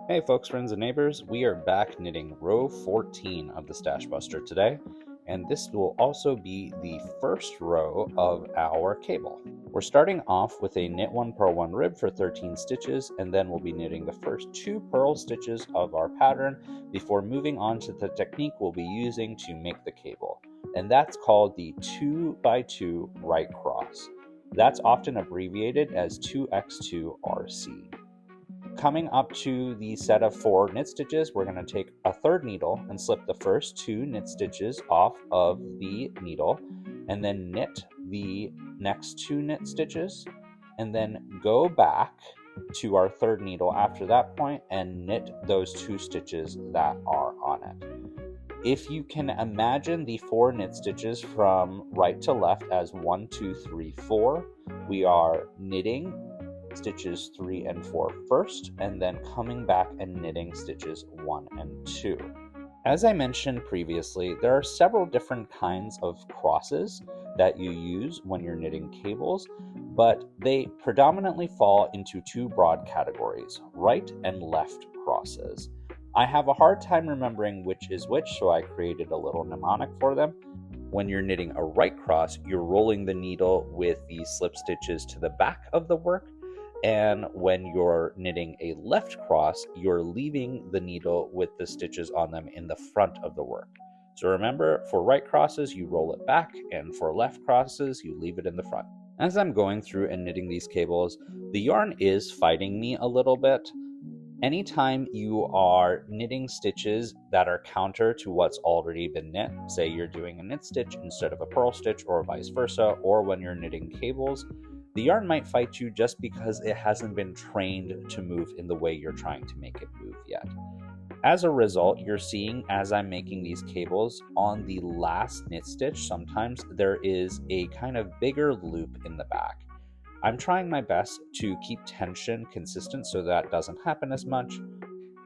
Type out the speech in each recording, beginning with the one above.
Hey folks, friends and neighbors, we are back knitting row 14 of the stashbuster today, and this will also be the first row of our cable. We're starting off with a knit 1 purl 1 rib for 13 stitches, and then we'll be knitting the first 2 purl stitches of our pattern before moving on to the technique we'll be using to make the cable, and that's called the 2x2 right cross. That's often abbreviated as 2x2RC. Coming up to the set of 4 knit stitches, we're going to take a third needle and slip the first 2 knit stitches off of the needle, and then knit the next 2 knit stitches, and then go back to our third needle after that point and knit those 2 stitches that are on it. If you can imagine the 4 knit stitches from right to left as 1, 2, 3, 4, we are knitting stitches 3 and 4 first, and then coming back and knitting stitches 1 and 2. As I mentioned previously, there are several different kinds of crosses that you use when you're knitting cables, but they predominantly fall into 2 broad categories: right and left crosses. I have a hard time remembering which is which, so I created a little mnemonic for them. When you're knitting a right cross, you're rolling the needle with the slip stitches to the back of the work, and when you're knitting a left cross, you're leaving the needle with the stitches on them in the front of the work. So remember, for right crosses, you roll it back, and for left crosses, you leave it in the front. As I'm going through and knitting these cables, the yarn is fighting me a little bit. Anytime you are knitting stitches that are counter to what's already been knit, say you're doing a knit stitch instead of a purl stitch or vice versa, or when you're knitting cables, the yarn might fight you just because it hasn't been trained to move in the way you're trying to make it move yet. As a result, you're seeing, as I'm making these cables, on the last knit stitch, sometimes there is a kind of bigger loop in the back. I'm trying my best to keep tension consistent so that doesn't happen as much,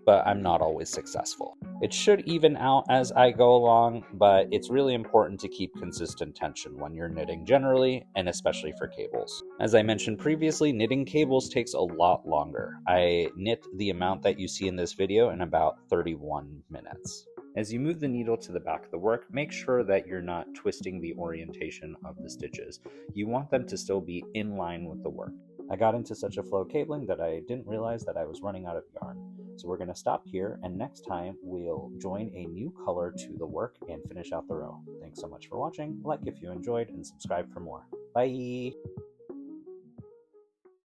but I'm not always successful. It should even out as I go along, but it's really important to keep consistent tension when you're knitting generally, and especially for cables. As I mentioned previously, knitting cables takes a lot longer. I knit the amount that you see in this video in about 31 minutes. As you move the needle to the back of the work, make sure that you're not twisting the orientation of the stitches. You want them to still be in line with the work. I got into such a flow of cabling that I didn't realize that I was running out of yarn. So we're going to stop here, and next time we'll join a new color to the work and finish out the row. Thanks so much for watching. Like if you enjoyed, and subscribe for more. Bye!